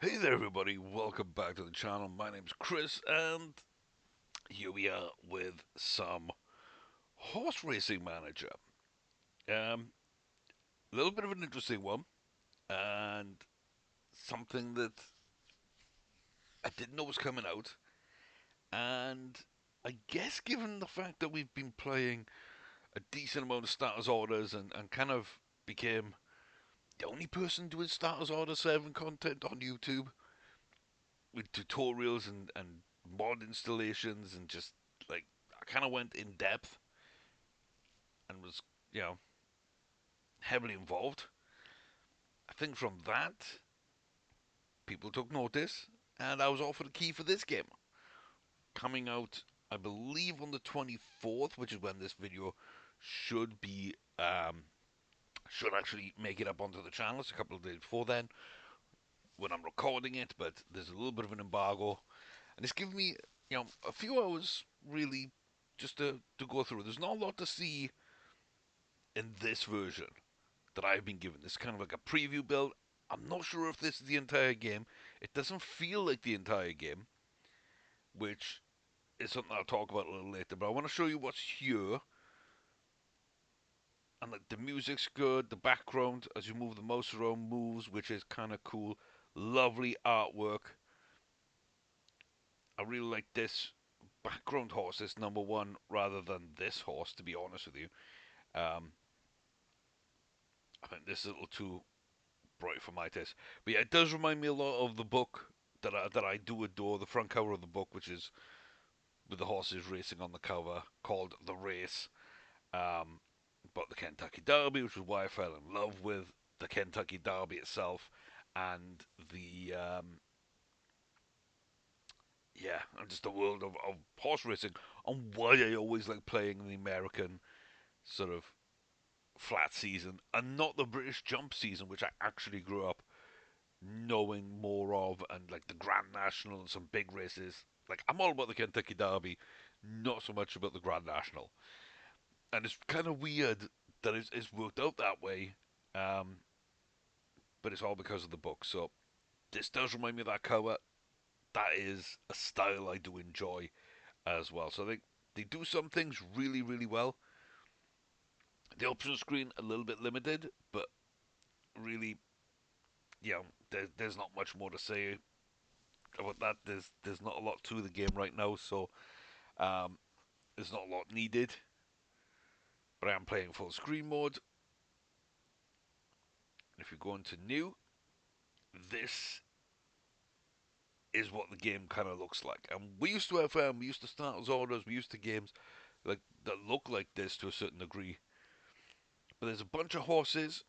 Hey there, everybody. Welcome back to the channel. My name's Chris, and here we are with some Horse Racing Manager. A little bit of an interesting one, and something that I didn't know was coming out. And I guess, given the fact that we've been playing a decent amount of starters orders and kind of became the only person doing starters order 7 content on YouTube with tutorials and mod installations and just like I kind of went in depth and was, you know, heavily involved. I think from that, people took notice, and I was offered a key for this game. Coming out, I believe, on the 24th, which is when this video should be, should actually make it up onto the channel. It's a couple of days before then when I'm recording it, but there's a little bit of an embargo. And it's given me, a few hours really just to go through. There's not a lot to see in this version that I've been given. This is kind of like a preview build. I'm not sure if this is the entire game. It doesn't feel like the entire game, which is something I'll talk about a little later. But I want to show you what's here. And like the music's good, the background as you move the mouse around moves, which is kind of cool. Lovely artwork. I really like this background horse, this number one, rather than this horse, to be honest with you. Um, I think this is a little too bright for my taste. But yeah, it does remind me a lot of the book that I do adore, the front cover of the book, which is with the horses racing on the cover, called The Race. Um, about the Kentucky Derby, which is why I fell in love with the Kentucky Derby itself, and the yeah, and just the world of horse racing, and why I always like playing the American sort of flat season and not the British jump season, which I actually grew up knowing more of, and like the Grand National and some big races. Like I'm all about the Kentucky Derby, not so much about the Grand National. And it's kind of weird that it's worked out that way, um, but it's all because of the book. So this does remind me of that cover. That is a style I do enjoy as well. So they do some things really, really well. The option screen a little bit limited, but really, there's not much more to say about that. There's not a lot to the game right now, so um, there's not a lot needed. But I am playing full screen mode. If you go into new, this is what the game kind of looks like. And we used to have, we used to start as orders, we used to games like that look like this to a certain degree. But there's a bunch of horses,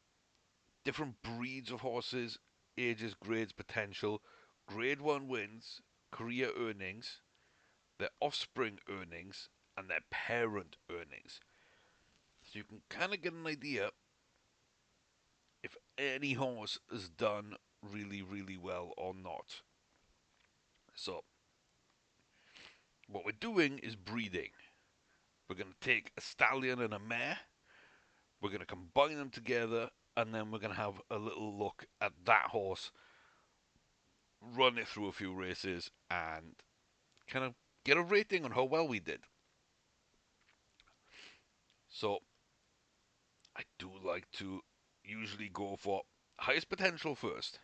different breeds of horses, ages, grades, potential. Grade 1 wins, career earnings, their offspring earnings, and their parent earnings. So you can kind of get an idea if any horse has done really, really well or not. So, what we're doing is breeding. We're going to take a stallion and a mare, we're going to combine them together, and then we're going to have a little look at that horse, run it through a few races, and kind of get a rating on how well we did. So, I do like to usually go for highest potential first,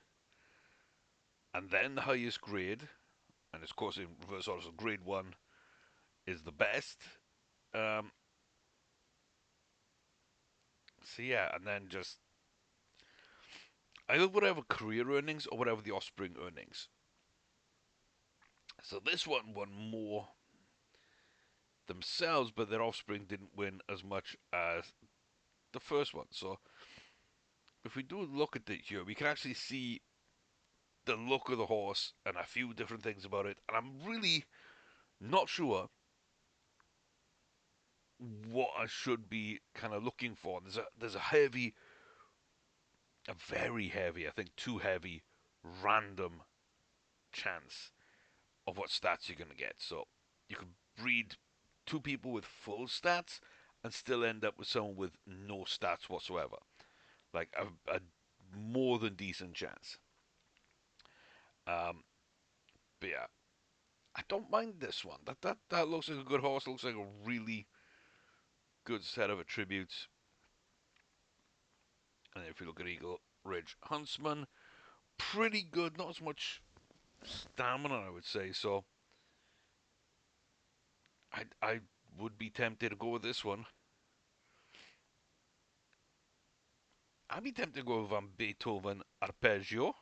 and then the highest grade, and of course in reverse order, so grade 1 is the best. Um, so yeah, and then just either whatever career earnings or whatever the offspring earnings. So this one won more themselves, but their offspring didn't win as much as the first one. So if we do look at it here, we can actually see the look of the horse and a few different things about it. And I'm really not sure what I should be kind of looking for. There's a heavy, a very heavy, I think too heavy, random chance of what stats you're gonna get. So you could breed two people with full stats and still end up with someone with no stats whatsoever. Like a more than decent chance. Um, but yeah, I don't mind this one. That looks like a good horse. Looks like a really good set of attributes. And if you look at Eagle Ridge Huntsman, pretty good. Not as much stamina, I would say. So I would be tempted to go with this one. I'd be tempted to go with Van Beethoven Arpeggio.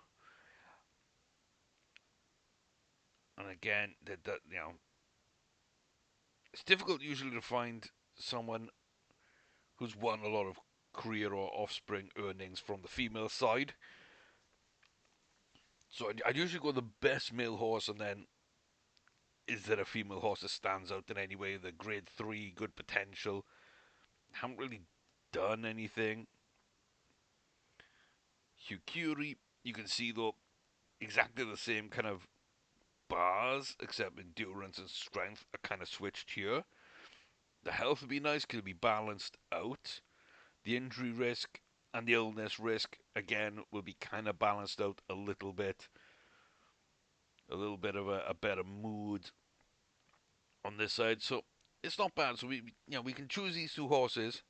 And again, that it's difficult usually to find someone who's won a lot of career or offspring earnings from the female side. So I'd usually go the best male horse, and then is there a female horse that stands out in any way? The grade 3, good potential. Haven't really done anything. Hugh Curie, you can see though, exactly the same kind of bars, except endurance and strength are kind of switched here. The health would be nice because it'd be balanced out. The injury risk and the illness risk, again, will be kind of balanced out a little bit. A little bit of a better mood on this side. So it's not bad. So we can choose these two horses.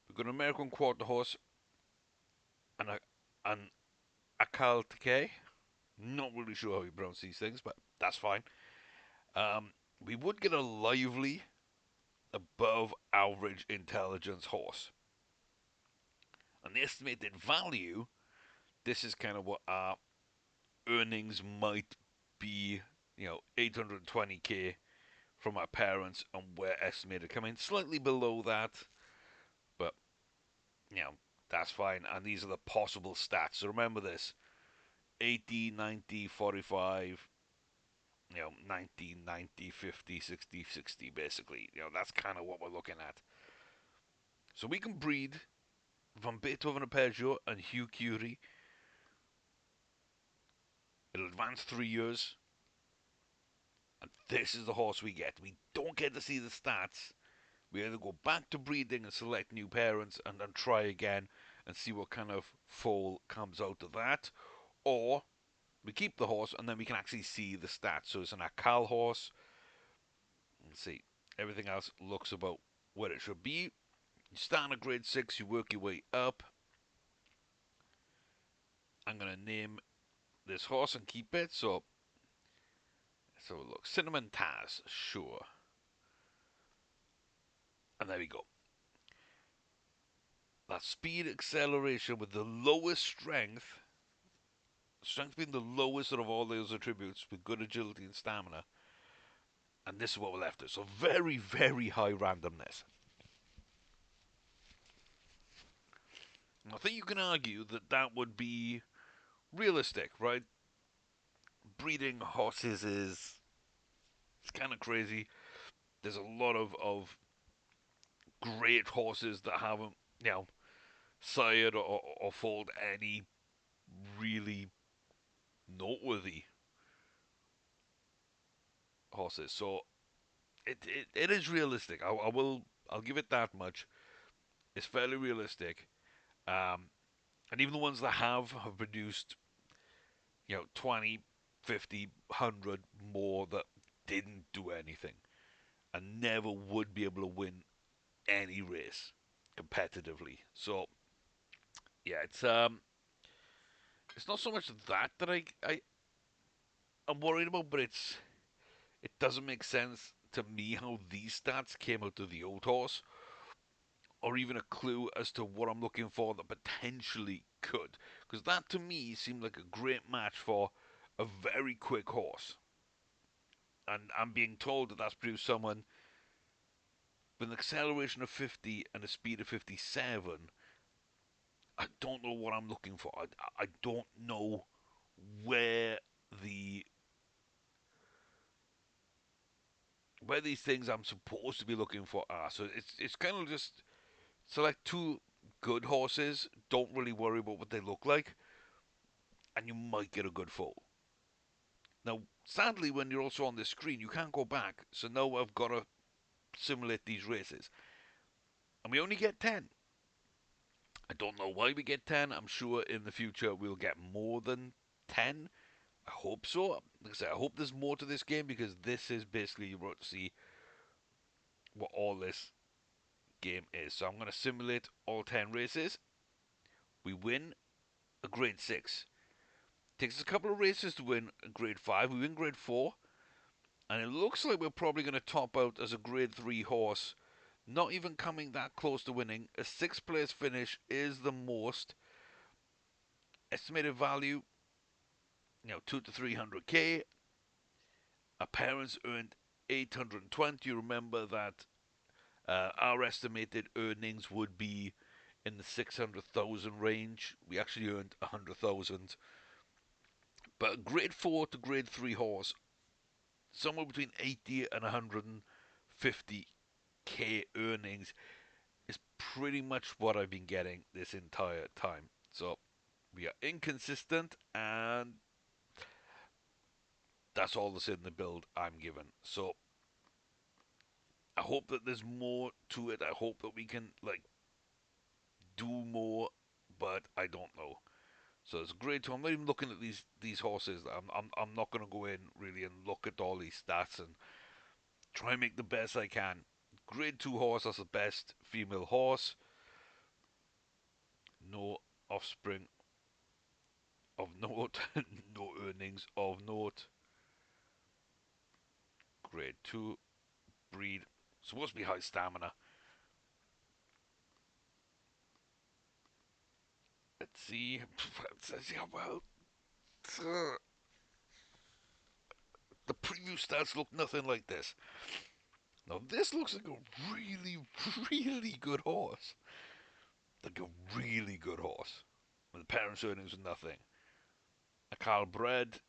We've got an American Quarter Horse and an Akal Takei. Not really sure how you pronounce these things, but that's fine. We would get a lively, above average intelligence horse. And the estimated value, this is kind of what our earnings might be, 820k from our parents, and we're estimated coming slightly below that, but, you know, that's fine. And these are the possible stats. So remember this: 80, 90, 45, 90, 90, 50, 60, 60, basically. That's kind of what we're looking at. So we can breed Van Beethoven Arpeggio and Hugh Curie. It'll advance 3 years, and this is the horse we get. We don't get to see the stats. We either go back to breeding and select new parents and then try again and see what kind of foal comes out of that, or we keep the horse and then we can actually see the stats. So it's an Akal horse. Let's see. Everything else looks about where it should be. You start at grade 6, you work your way up. I'm going to name this horse and keep it. So look, Cinnamon Taz, sure. And there we go. That speed acceleration with the lowest strength, strength being the lowest out of all those attributes, with good agility and stamina. And this is what we're left with. So very, very high randomness. I think you can argue that that would be realistic, right? Breeding horses is it's kind of crazy. There's a lot of great horses that haven't, sired or foaled any really noteworthy horses. So it is realistic. I'll give it that much. It's fairly realistic. Um, and even the ones that have produced 20, 50, 100 more that didn't do anything and never would be able to win any race competitively. So yeah, it's not so much that I'm worried about, but it doesn't make sense to me how these stats came out of the old horse, or even a clue as to what I'm looking for that potentially could. Because that to me seemed like a great match for a very quick horse. And I'm being told that that's produced someone with an acceleration of 50 and a speed of 57. I don't know what I'm looking for. I don't know where the where these things I'm supposed to be looking for are. So it's kind of just select two good horses. Don't really worry about what they look like, and you might get a good foal. Now, sadly, when you're also on this screen, you can't go back. So now I've got to simulate these races, and we only get 10. I don't know why we get 10. I'm sure in the future we'll get more than 10. I hope so. Like I said, I hope there's more to this game because this is basically you're about to see what all this game is. So I'm going to simulate all 10 races. We win a grade 6. Takes us a couple of races to win a grade 5. We win grade 4. And it looks like we're probably going to top out as a grade 3 horse. Not even coming that close to winning. A 6th place finish is the most. Estimated value, 2 to 300k. Our parents earned 820. Remember that our estimated earnings would be in the 600,000 range. We actually earned 100,000. But grade 4 to grade 3 horse, somewhere between 80 and 150k earnings is pretty much what I've been getting this entire time. So we are inconsistent, and that's all that's in the build I'm given. So I hope that there's more to it. I hope that we can do more, but I don't know. So it's great too. I'm not even looking at these horses. I'm not gonna go in really and look at all these stats and try and make the best I can. Grade 2 horse, that's the best female horse. No offspring of note. No earnings of note. Grade 2 breed. Supposed to be high stamina. Let's see. Let's see how well. The preview stats look nothing like this. Now this looks like a really, really good horse. Like a really good horse. The parents' earnings are nothing. A Carl bred.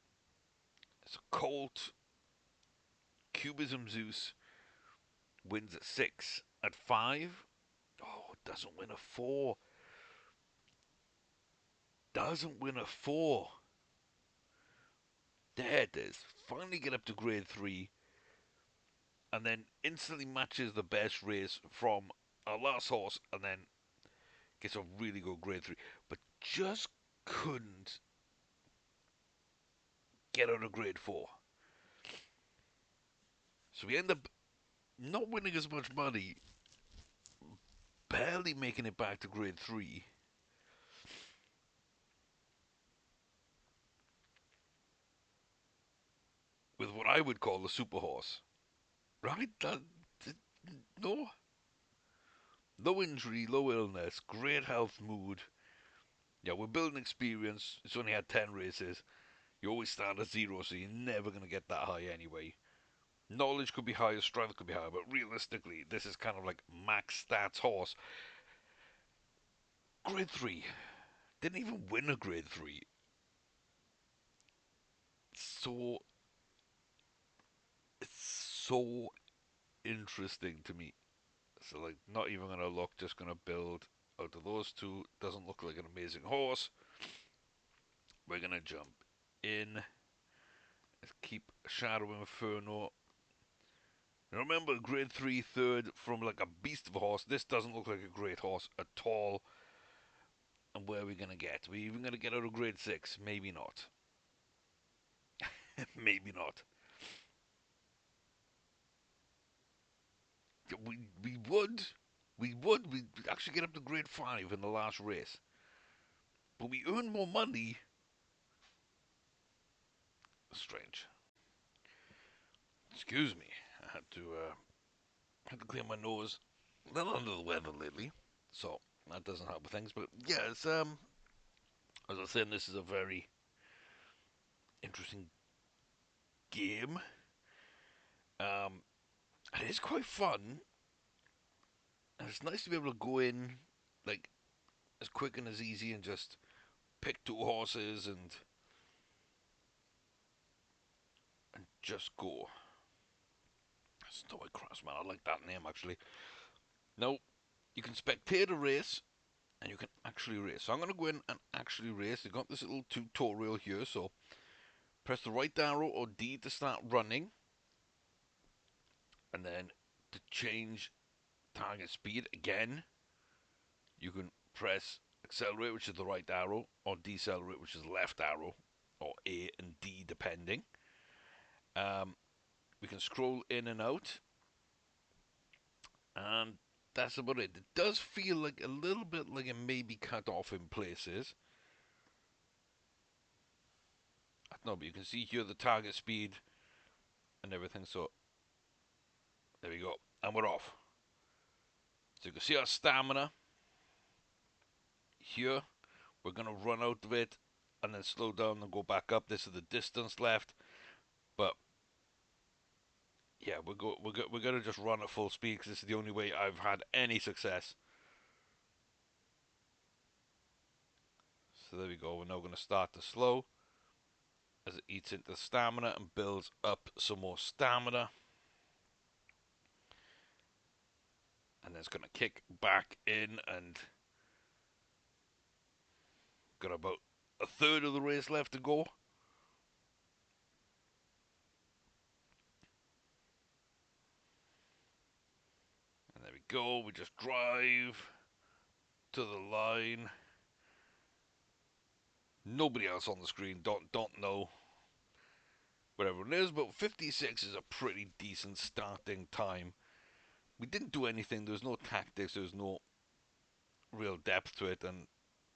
It's a colt. Cubism Zeus wins at 6. At 5. Oh, doesn't win a 4. Doesn't win a 4. There it is. Finally get up to grade 3. And then instantly matches the best race from our last horse. And then gets a really good grade 3. But just couldn't get out of grade 4. So we end up not winning as much money, barely making it back to grade 3 with what I would call a super horse. Right? No, no injury, low illness, great health mood. Yeah, we're building experience. It's only had 10 races. You always start at 0, so you're never going to get that high anyway. Knowledge could be higher, strength could be higher, but realistically, this is kind of like max stats horse. Grade 3. Didn't even win a grade 3. So, it's so interesting to me. So, like, not even going to look, just going to build out of those two. Doesn't look like an amazing horse. We're going to jump in. Let's keep Shadow Inferno. Now remember, grade 3 third from like a beast of a horse. This doesn't look like a great horse at all. And where are we going to get? Are we even going to get out of grade 6? Maybe not. Maybe not. We would. We'd actually get up to grade 5 in the last race. But we earn more money. Strange. Excuse me. I had to clear my nose. A little under the weather lately. So that doesn't help with things. But yeah, it's as I said, this is a very interesting game. Um, it is quite fun. And it's nice to be able to go in like as quick and as easy and just pick two horses and just go. Stoic Crossman, I like that name actually. Now, you can spectate a race and you can actually race. So I'm going to go in and actually race. You've got this little tutorial here, so press the right arrow or D to start running, and then to change target speed again, you can press accelerate, which is the right arrow, or decelerate, which is the left arrow. or A and D depending. Um, we can scroll in and out, and that's about it. It does feel like a little bit like it may be cut off in places. I don't know, but you can see here the target speed and everything. So there we go, and we're off. So you can see our stamina here. We're gonna run out of it and then slow down and go back up. This is the distance left, but yeah, we're gonna just run at full speed because this is the only way I've had any success. So there we go. We're now gonna start to slow as it eats into stamina and builds up some more stamina, and then it's gonna kick back in, and got about a third of the race left to go. And there we go. We just drive to the line. Nobody else on the screen don't know where everyone is, but 56 is a pretty decent starting time. We didn't do anything. There was no tactics. There was no real depth to it, and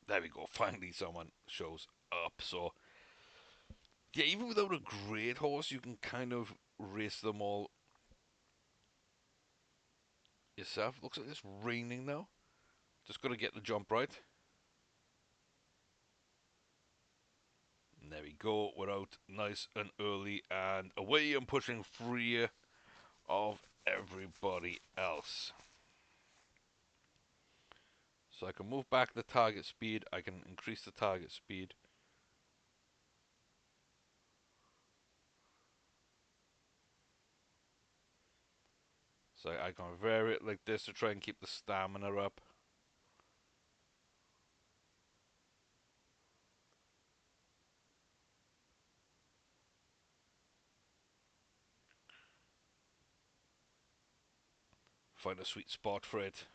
there we go. Finally, someone shows up. So yeah, even without a great horse, you can kind of race them all yourself. Looks like it's raining now. Just got to get the jump right. And there we go. We're out nice and early and away and pushing free of everybody else. So I can move back the target speed. I can increase the target speed. So I can vary it like this to try and keep the stamina up. Find a sweet spot for it.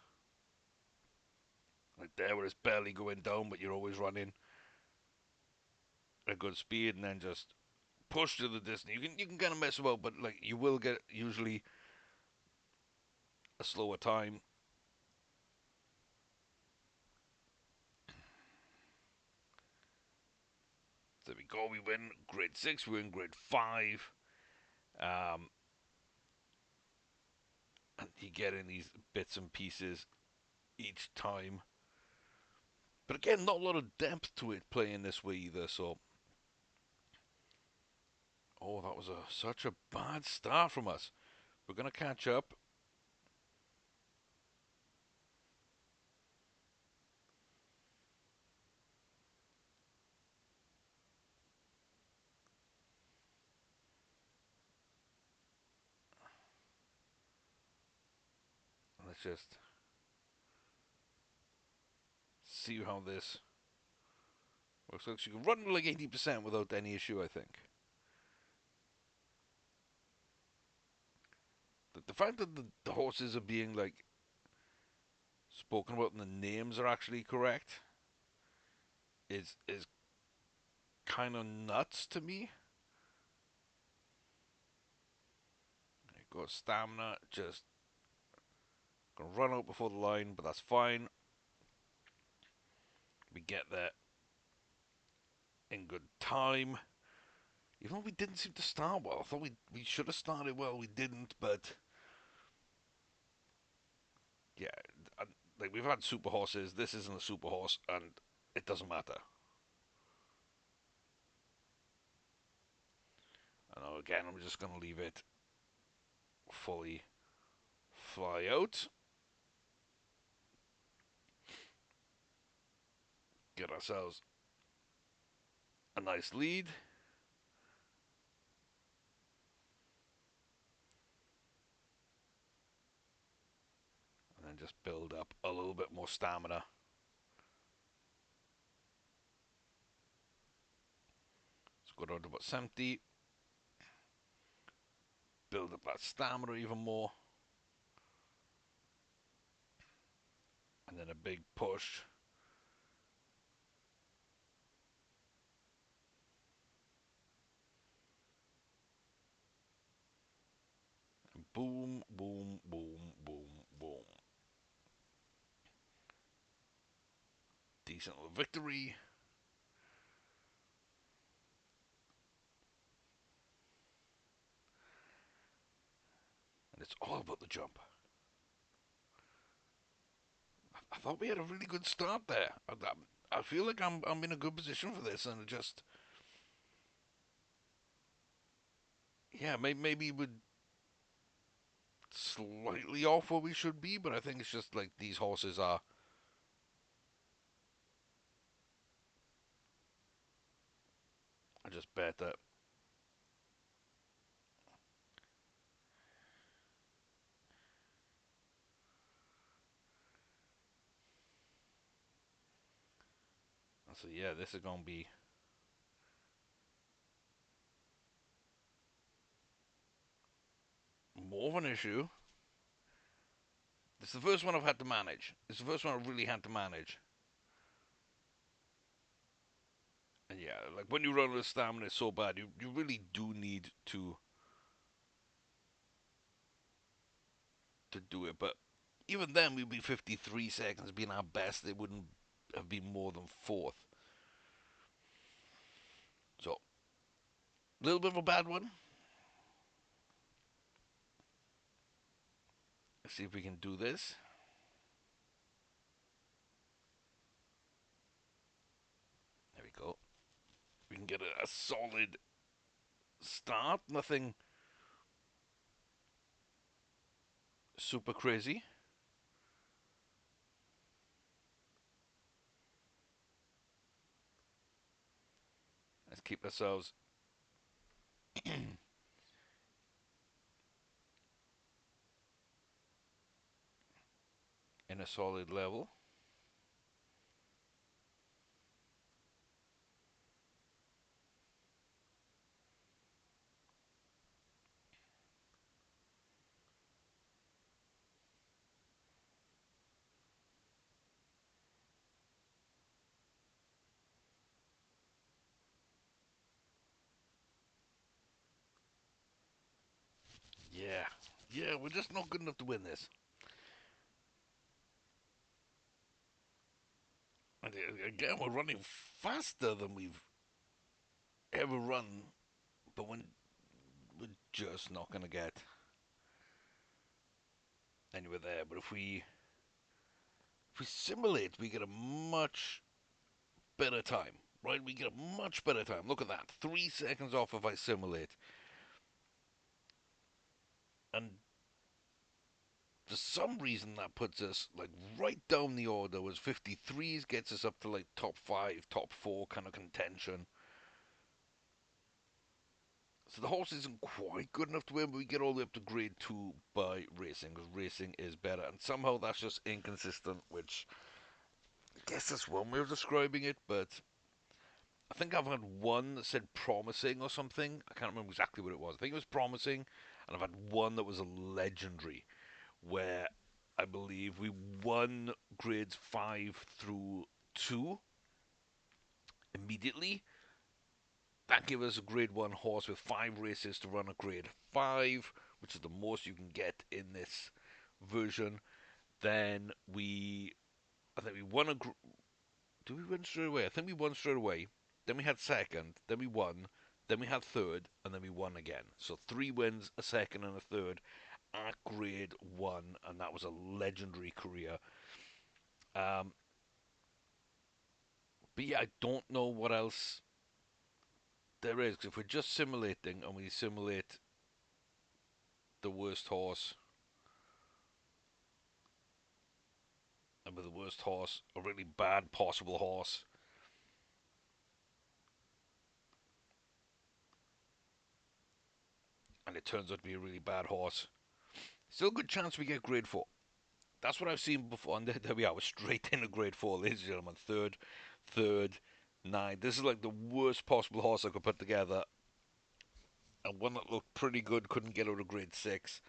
Like there where it's barely going down, but you're always running at a good speed, and then just push to the distance. You can kind of mess about, but like you will get usually a slower time. There we go. We win grade 6. We win grade 5. Um, and you get in these bits and pieces each time. But again, not a lot of depth to it playing this way either. So, oh, that was such a bad start from us. We're gonna catch up. Let's just see how this works. Looks you can run like 80% without any issue, I think. The fact that the horses are being like spoken about and the names are actually correct is kind of nuts to me. Got stamina, just gonna run out before the line, but that's fine. We get there in good time. Even though we didn't seem to start well, I thought we should have started well. We didn't, but yeah, like we've had super horses. This isn't a super horse, and it doesn't matter. I know. Again, I'm just gonna leave it fully fly out. Get ourselves a nice lead. And then just build up a little bit more stamina. Let's go down to about 70. Build up that stamina even more. And then a big push. Boom, boom, boom, boom, boom. Decent little victory. And it's all about the jump. I thought we had a really good start there. I feel like I'm in a good position for this, and it just yeah, maybe we're slightly off where we should be, but I think it's just like these horses are. I just bet that. So yeah, this is gonna be more of an issue. This is the first one I've had to manage. It's the first one I've really had to manage. And yeah, like when you run with stamina is so bad, you really do need to do it. But even then, we'd be 53 seconds being our best. It wouldn't have been more than fourth. So, a little bit of a bad one. Let's see if we can do this. There we go. We can get a solid start. Nothing super crazy. Let's keep ourselves in a solid level. Yeah. Yeah, we're just not good enough to win this. And again, we're running faster than we've ever run, but we're just not going to get anywhere there. But if we simulate, we get a much better time, right? We get a much better time. Look at that, 3 seconds off if I simulate, and for some reason that puts us like right down the order. Was 53s gets us up to like top five, top four kind of contention. So the horse isn't quite good enough to win, but we get all the way up to grade two by racing, because racing is better. And somehow that's just inconsistent, which I guess that's one way of describing it, but I think I've had one that said promising or something. I can't remember exactly what it was. I think it was promising, and I've had one that was a legendary, where I believe we won grades 5 through 2 immediately. That gave us a grade 1 horse with 5 races to run a grade 5, which is the most you can get in this version. Then I think we won a. Do we win straight away? I think we won straight away. Then we had second. Then we won. Then we had third, and then we won again. So 3 wins, a second, and a third at grade 1, and that was a legendary career. Um, but yeah, I don't know what else there is. 'Cause if we're just simulating and we simulate the worst horse, and with the worst horse, a really bad possible horse, and it turns out to be a really bad horse, still a good chance we get grade 4. That's what I've seen before, and there we are. We're straight into grade 4, ladies and gentlemen. Third, nine. This is like the worst possible horse I could put together, and one that looked pretty good couldn't get out of grade 6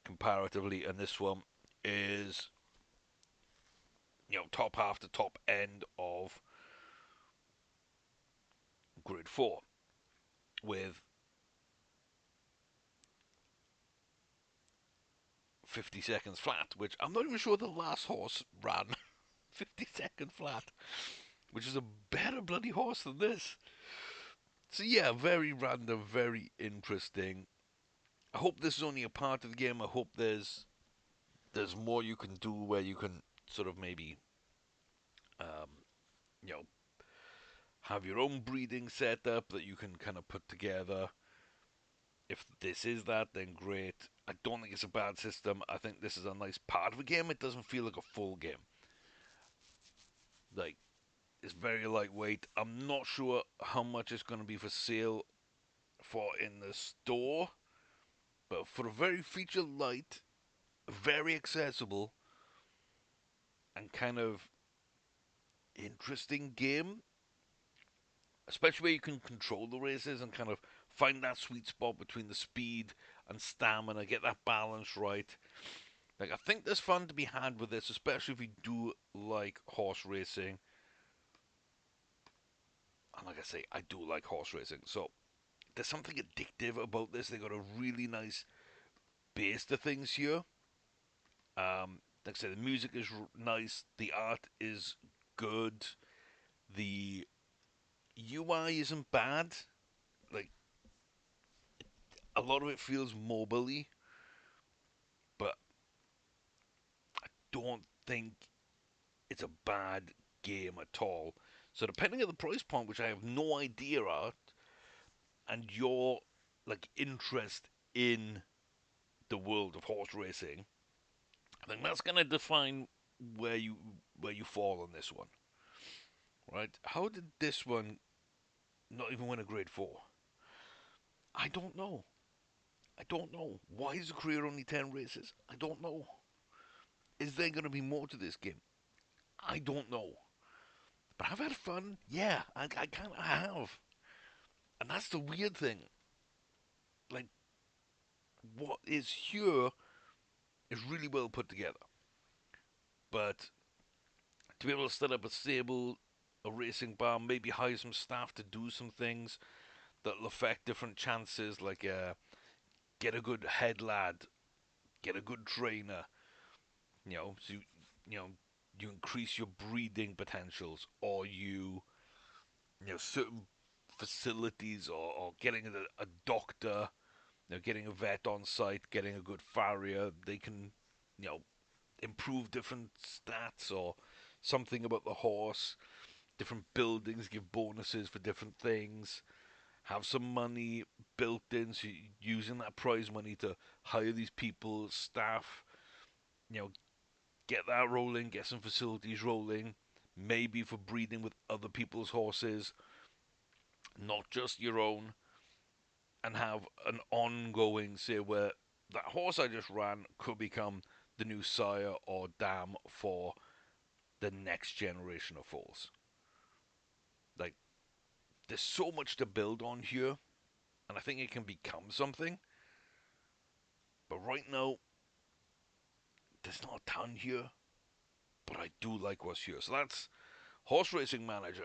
comparatively, and this one is, top half to top end of grade 4 with 50 seconds flat, which I'm not even sure the last horse ran 50 seconds flat, which is a better bloody horse than this. So yeah, very random, very interesting. I hope this is only a part of the game. I hope there's more you can do where you can sort of maybe um, you know have your own breeding setup that you can kind of put together. If this is that, then great. I don't think it's a bad system. I think this is a nice part of a game. It doesn't feel like a full game. Like, it's very lightweight. I'm not sure how much it's going to be for sale for in the store, but for a very feature light, very accessible, and kind of interesting game, especially where you can control the races and kind of find that sweet spot between the speed and stamina, get that balance right. Like, I think there's fun to be had with this, especially if you do like horse racing. And like I say, I do like horse racing. So there's something addictive about this. They got a really nice base to things here. Like I said, the music is nice. The art is good. The UI isn't bad. Like, a lot of it feels mobily, but don't think it's a bad game at all. So depending on the price point, which I have no idea at, and your like interest in the world of horse racing, I think that's gonna define where you where you fall on this one, right? How did this one not even win a grade 4? I don't know. I don't know. Why is the career only 10 races? I don't know. Is there going to be more to this game? I don't know. But I've had fun. Yeah, I kind of have. And that's the weird thing. Like, what is here is really well put together. But to be able to set up a stable, a racing bar, maybe hire some staff to do some things that'll affect different chances, like get a good head lad, get a good trainer, so you know you increase your breeding potentials, or certain facilities, or getting a doctor, getting a vet on site, getting a good farrier. They can you know improve different stats or something about the horse. Different buildings give bonuses for different things. Have some money built in, so using that prize money to hire these people, staff, you know, get that rolling, get some facilities rolling, maybe for breeding with other people's horses, not just your own, and have an ongoing, say, where that horse I just ran could become the new sire or dam for the next generation of foals. Like, there's so much to build on here, and I think it can become something. But right now, there's not a ton here, but I do like what's here. So that's Horse Racing Manager.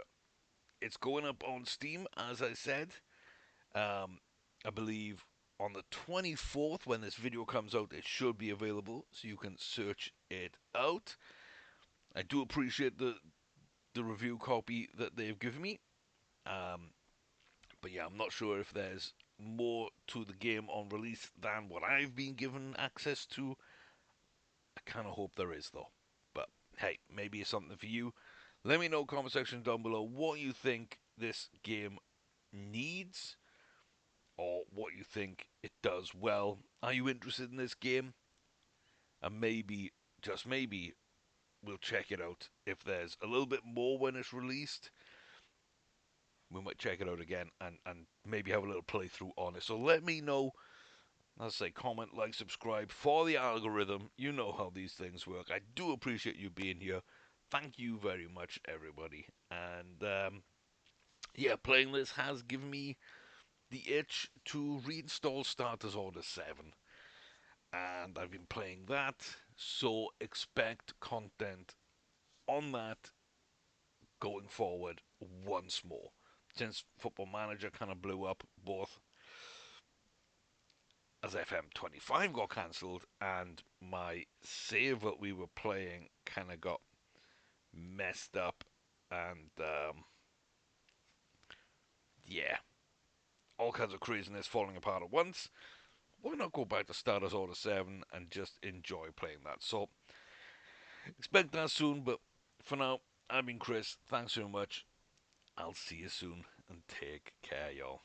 It's going up on Steam, as I said. I believe on the 24th, when this video comes out, it should be available, so you can search it out. I do appreciate the review copy that they've given me. Um, but yeah, I'm not sure if there's more to the game on release than what I've been given access to. I kind of hope there is, though. But hey, maybe it's something for you. Let me know in the comment section down below what you think this game needs, or what you think it does well. Are you interested in this game? And maybe, just maybe, we'll check it out. If there's a little bit more when it's released, we might check it out again and maybe have a little playthrough on it. So let me know. As I say, comment, like, subscribe for the algorithm. You know how these things work. I do appreciate you being here. Thank you very much, everybody. And yeah, playing this has given me the itch to reinstall Starters Order 7. And I've been playing that, so expect content on that going forward once more. Since Football Manager kind of blew up, both as FM25 got cancelled and my save that we were playing kind of got messed up, and yeah, all kinds of craziness falling apart at once. Why not go back to Stardust Order 7 and just enjoy playing that? So, expect that soon, but for now, I've been Chris. Thanks very much. I'll see you soon, and take care, y'all.